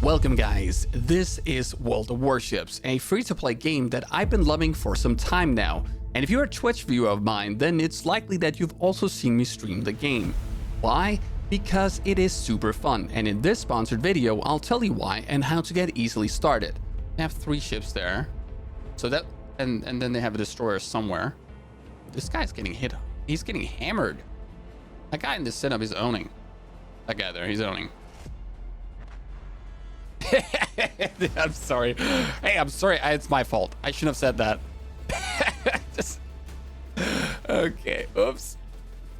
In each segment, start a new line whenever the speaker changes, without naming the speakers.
Welcome guys, this is World of Warships, a free-to-play game that I've been loving for some time now. And if you're a Twitch viewer of mine, then it's likely that you've also seen me stream the game. Why? Because it is super fun, and in this sponsored video, I'll tell you why and how to get easily started. They have 3 ships there. So that, and then they have a destroyer somewhere. This guy's getting hit. He's getting hammered. That guy in the setup is owning. That guy there, he's owning. I'm sorry. Hey, I'm sorry. It's my fault. I shouldn't have said that. Okay, oops.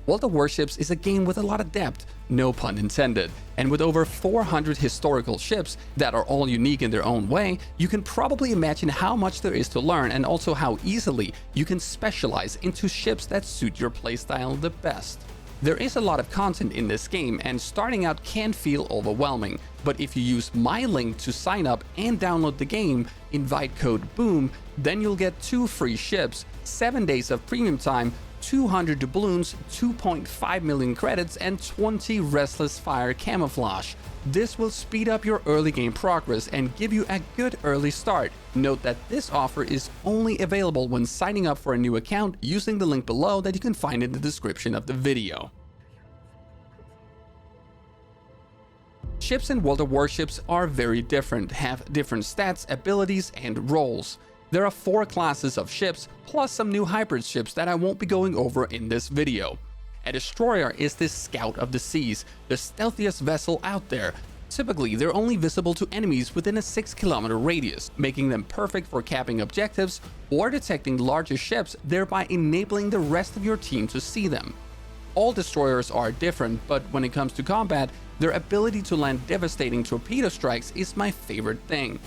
World of Warships is a game with a lot of depth, no pun intended, and with over 400 historical ships that are all unique in their own way, you can probably imagine how much there is to learn and also how easily you can specialize into ships that suit your playstyle the best. There is a lot of content in this game, and starting out can feel overwhelming, but if you use my link to sign up and download the game, invite code BOOM, then you'll get 2 free ships, 7 days of premium time, 200 doubloons, 2.5 million credits, and 20 Restless Fire camouflage. This will speed up your early game progress and give you a good early start. Note that this offer is only available when signing up for a new account using the link below that you can find in the description of the video. Ships in World of Warships are very different, have different stats, abilities, and roles. There are 4 classes of ships, plus some new hybrid ships that I won't be going over in this video. A destroyer is this scout of the seas, the stealthiest vessel out there. Typically, they're only visible to enemies within a 6-kilometer radius, making them perfect for capping objectives or detecting larger ships, thereby enabling the rest of your team to see them. All destroyers are different, but when it comes to combat, their ability to land devastating torpedo strikes is my favorite thing.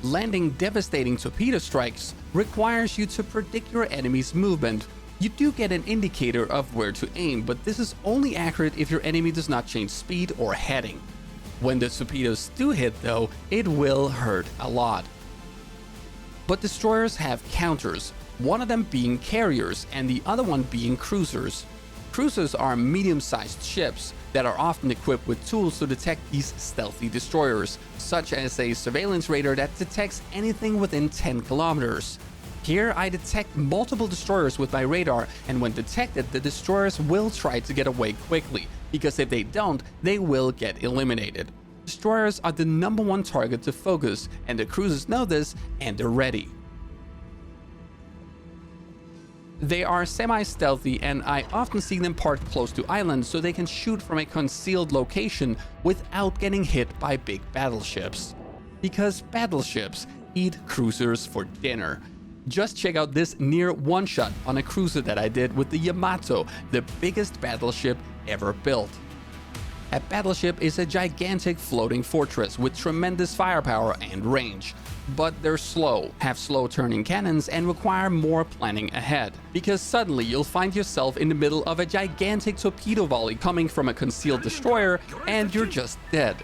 Landing devastating torpedo strikes requires you to predict your enemy's movement. You do get an indicator of where to aim, but this is only accurate if your enemy does not change speed or heading. When the torpedoes do hit though, it will hurt a lot. But destroyers have counters, one of them being carriers and the other one being cruisers. Cruisers are medium-sized ships that are often equipped with tools to detect these stealthy destroyers, such as a surveillance radar that detects anything within 10 kilometers. Here I detect multiple destroyers with my radar, and when detected, the destroyers will try to get away quickly, because if they don't, they will get eliminated. Destroyers are the #1 target to focus, and the cruisers know this and they're ready. They are semi-stealthy, and I often see them parked close to islands so they can shoot from a concealed location without getting hit by big battleships. Because battleships eat cruisers for dinner. Just check out this near one-shot on a cruiser that I did with the Yamato, the biggest battleship ever built. A battleship is a gigantic floating fortress with tremendous firepower and range. But they're slow, have slow turning cannons, and require more planning ahead. Because suddenly you'll find yourself in the middle of a gigantic torpedo volley coming from a concealed destroyer, and you're just dead.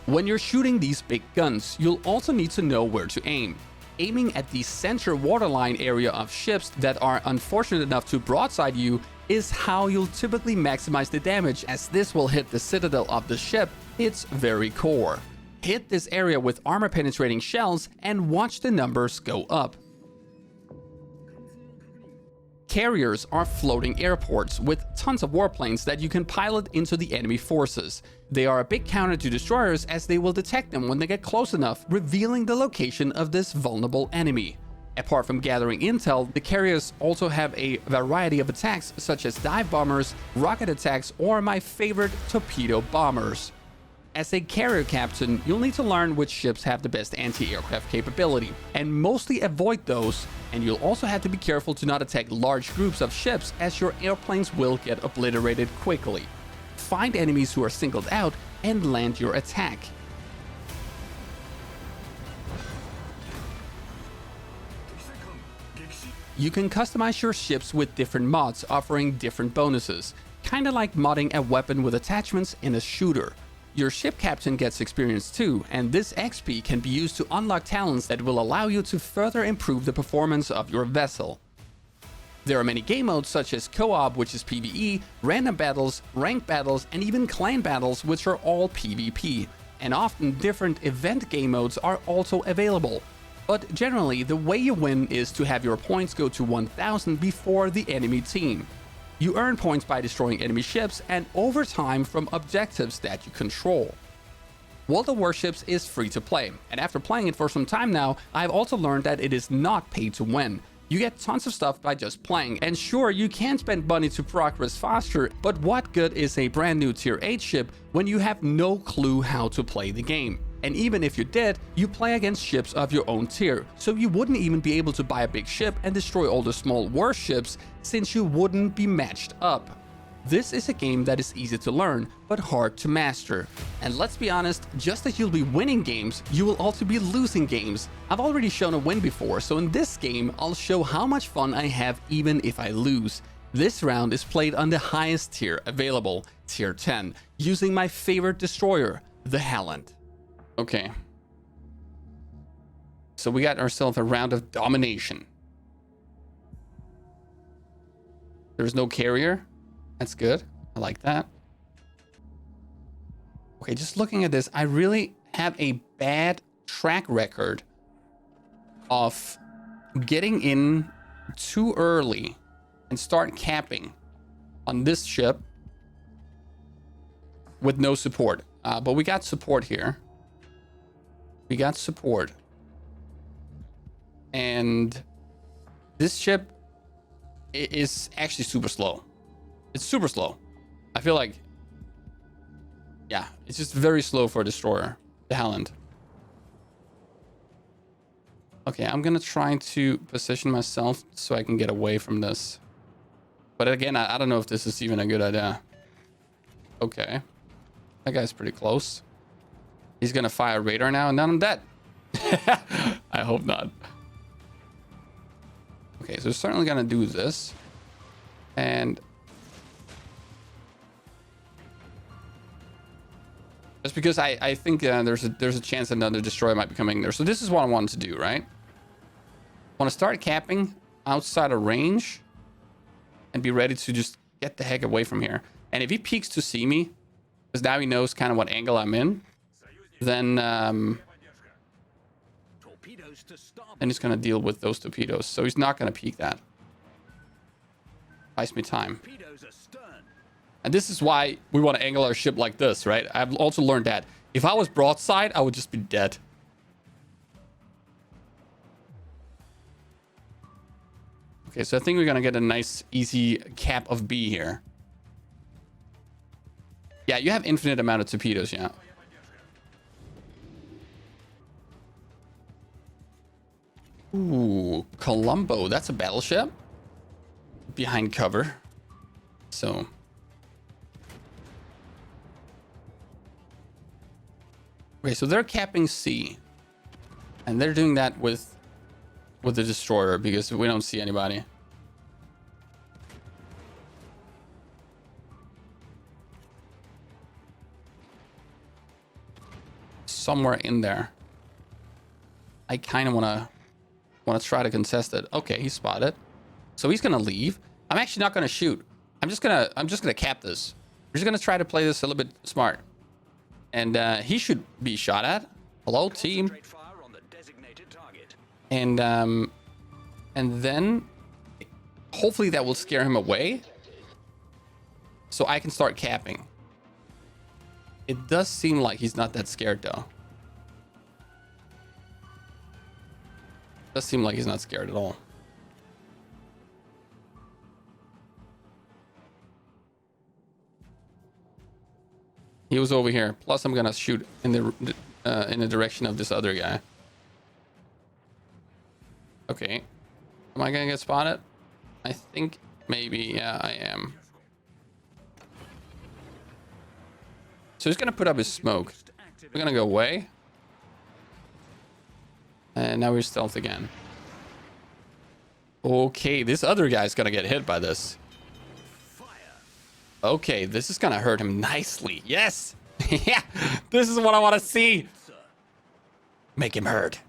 When you're shooting these big guns, you'll also need to know where to aim. Aiming at the center waterline area of ships that are unfortunate enough to broadside you is how you'll typically maximize the damage, as this will hit the citadel of the ship, its very core. Hit this area with armor penetrating shells and watch the numbers go up. Carriers are floating airports with tons of warplanes that you can pilot into the enemy forces. They are a big counter to destroyers, as they will detect them when they get close enough, revealing the location of this vulnerable enemy. Apart from gathering intel, the carriers also have a variety of attacks such as dive bombers, rocket attacks, or my favorite, torpedo bombers. As a carrier captain, you'll need to learn which ships have the best anti-aircraft capability, and mostly avoid those, and you'll also have to be careful to not attack large groups of ships, as your airplanes will get obliterated quickly. Find enemies who are singled out and land your attack. You can customize your ships with different mods offering different bonuses, kinda like modding a weapon with attachments in a shooter. Your ship captain gets experience too, and this XP can be used to unlock talents that will allow you to further improve the performance of your vessel. There are many game modes such as co-op, which is PvE, random battles, ranked battles, and even clan battles, which are all PvP. And often different event game modes are also available. But generally, the way you win is to have your points go to 1000 before the enemy team. You earn points by destroying enemy ships and over time from objectives that you control. World of Warships is free to play, and after playing it for some time now, I've also learned that it is not pay to win. You get tons of stuff by just playing, and sure, you can spend money to progress faster, but what good is a brand new tier 8 ship when you have no clue how to play the game? And even if you did, you play against ships of your own tier, so you wouldn't even be able to buy a big ship and destroy all the small warships since you wouldn't be matched up. This is a game that is easy to learn, but hard to master. And let's be honest, just as you'll be winning games, you will also be losing games. I've already shown a win before, so in this game, I'll show how much fun I have even if I lose. This round is played on the highest tier available, tier 10, using my favorite destroyer, the Halland. Okay. So we got ourselves a round of domination. There's no carrier. That's good. I like that. Okay, just looking at this, I really have a bad track record of getting in too early and start capping on this ship with no support. But we got support here. We got support. And this ship is actually super slow. It's super slow. I feel like, yeah, it's just very slow for a destroyer, the Halland. Okay, I'm gonna try to position myself so I can get away from this. But again, I don't know if this is even a good idea. Okay. That guy's pretty close. He's gonna fire a radar now and then I'm dead. I hope not. Okay, so we're certainly gonna do this. And just because I think there's a chance another destroyer might be coming there. So this is what I wanted to do, right? I want to start capping outside of range and be ready to just get the heck away from here. And if he peeks to see me, because now he knows kind of what angle I'm in, then he's going to deal with those torpedoes. So he's not going to peek that. Buys me time. And this is why we want to angle our ship like this, right? I've also learned that if I was broadside, I would just be dead. Okay, so I think we're going to get a nice, easy cap of B here. Yeah, you have infinite amount of torpedoes, yeah. Ooh, Colombo. That's a battleship. Behind cover. So... okay, so they're capping C. And they're doing that with the destroyer because we don't see anybody. Somewhere in there. I kind of want to try to contest it. Okay, he's spotted. So he's going to leave. I'm actually not going to shoot. I'm just going to cap this. We're just going to try to play this a little bit smart. And he should be shot at. Hello, team. And then hopefully that will scare him away. So I can start capping. It does seem like he's not that scared though. Does seem like he's not scared at all. He was over here. Plus, I'm gonna shoot in the direction of this other guy. Okay. Am I gonna get spotted? I think maybe. Yeah, I am. So he's gonna put up his smoke. We're gonna go away. And now we're stealth again. Okay, this other guy's gonna get hit by this. Okay, this is gonna hurt him nicely. Yes! Yeah, this is what I want to see. Make him hurt.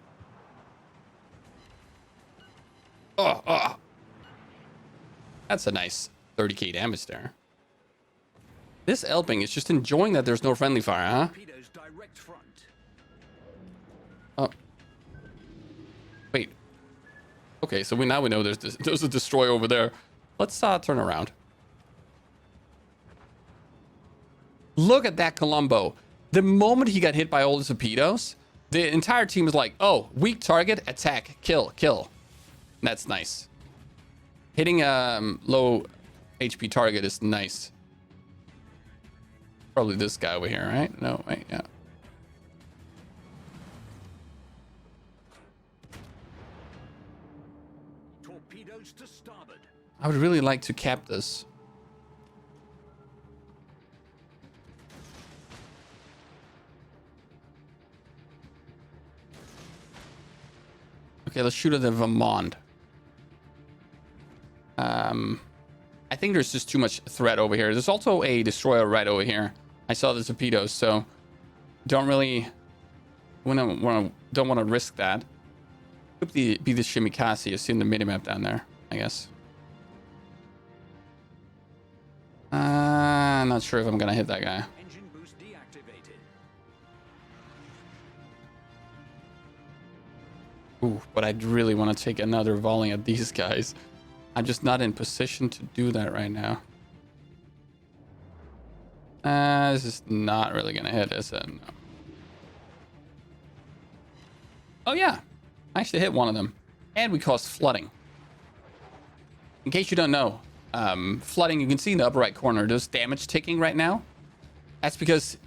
That's a nice 30k damage there. This Elping is just enjoying that there's no friendly fire, huh? Oh. Wait. Okay, so now we know there's a destroyer over there. Let's turn around. Look at that Columbo. The moment he got hit by all the torpedoes, the entire team is like, oh, weak target, attack, kill, kill. That's nice. Hitting a low HP target is nice. Probably this guy over here, right? No, wait, yeah. Torpedoes to starboard. I would really like to cap this. Okay, let's shoot at the Vermont. I think there's just too much threat over here. There's also a destroyer right over here. I saw the torpedoes, so don't really don't want to risk that. Could be the Shimikase you see in the minimap down there, I guess. I'm not sure if I'm gonna hit that guy. Engine boost deactivated. Ooh, but I really want to take another volley at these guys. I'm just not in position to do that right now. This is not really gonna hit, is it? No. Oh yeah, I actually hit one of them, and we caused flooding. In case you don't know, flooding, you can see in the upper right corner, there's damage ticking right now. That's because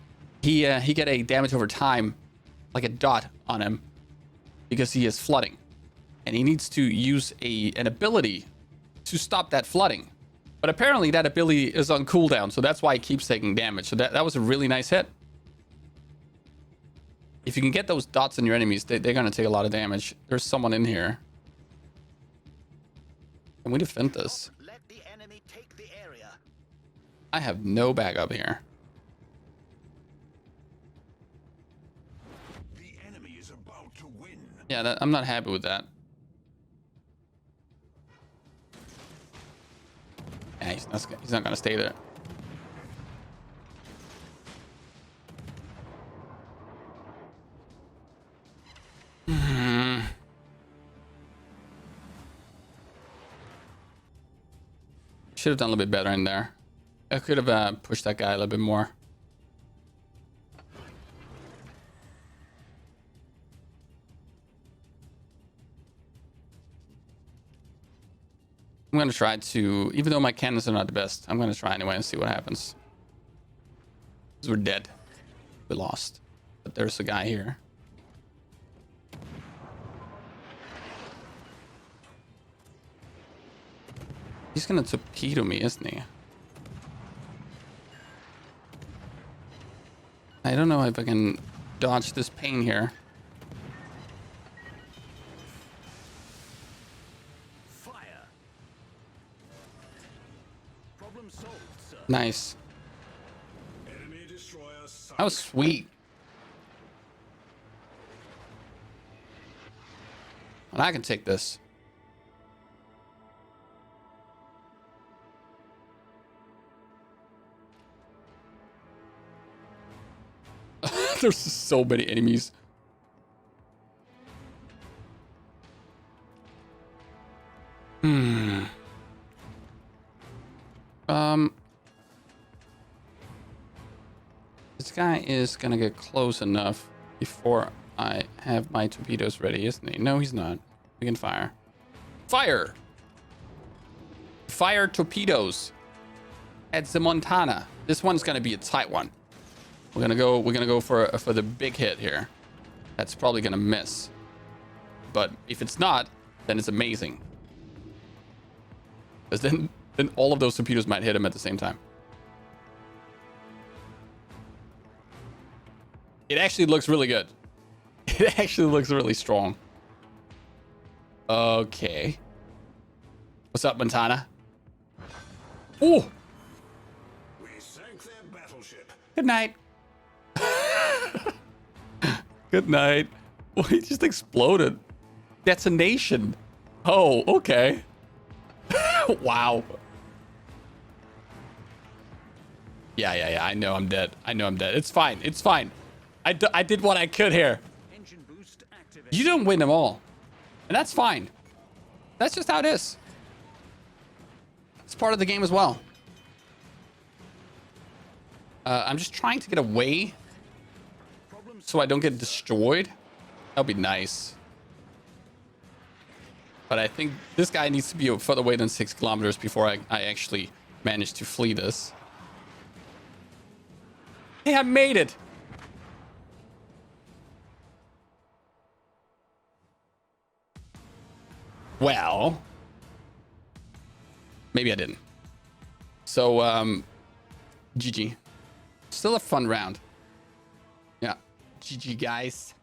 he got a damage over time, like a dot on him, because he is flooding, and he needs to use an ability to stop that flooding. But apparently that ability is on cooldown, so that's why he keeps taking damage. So that was a really nice hit. If you can get those dots on your enemies, they're going to take a lot of damage. There's someone in here. Can we defend this? Let the enemy take the area. I have no backup here. The enemy is about to win. Yeah, I'm not happy with that. Yeah, he's not gonna stay there. Should have done a little bit better in there. I could have pushed that guy a little bit more. I'm going to try to, even though my cannons are not the best, I'm going to try anyway and see what happens. Because we're dead. We lost. But there's a guy here. He's going to torpedo me, isn't he? I don't know if I can dodge this pain here. Nice. That was sweet. Well, I can take this. There's so many enemies. This guy is gonna get close enough before I have my torpedoes ready, isn't he? No, he's not. We can fire. Fire! Fire torpedoes at the Montana. This one's gonna be a tight one. We're gonna go for the big hit here. That's probably gonna miss. But if it's not, then it's amazing. Because then all of those torpedoes might hit him at the same time. It actually looks really good. It actually looks really strong. Okay. What's up, Montana? Oh! We sank their battleship. Good night. Good night. Oh, he just exploded. Detonation. Oh, okay. Wow. Yeah. I know I'm dead. I know I'm dead. It's fine. It's fine. I did what I could here.
Engine boost activated.
You don't win them all. And that's fine. That's just how it is. It's part of the game as well. I'm just trying to get away so I don't get destroyed. That'll be nice. But I think this guy needs to be further away than 6 kilometers before I actually manage to flee this. Hey, I made it. Well, maybe I didn't. So, GG. Still a fun round. Yeah. GG, guys.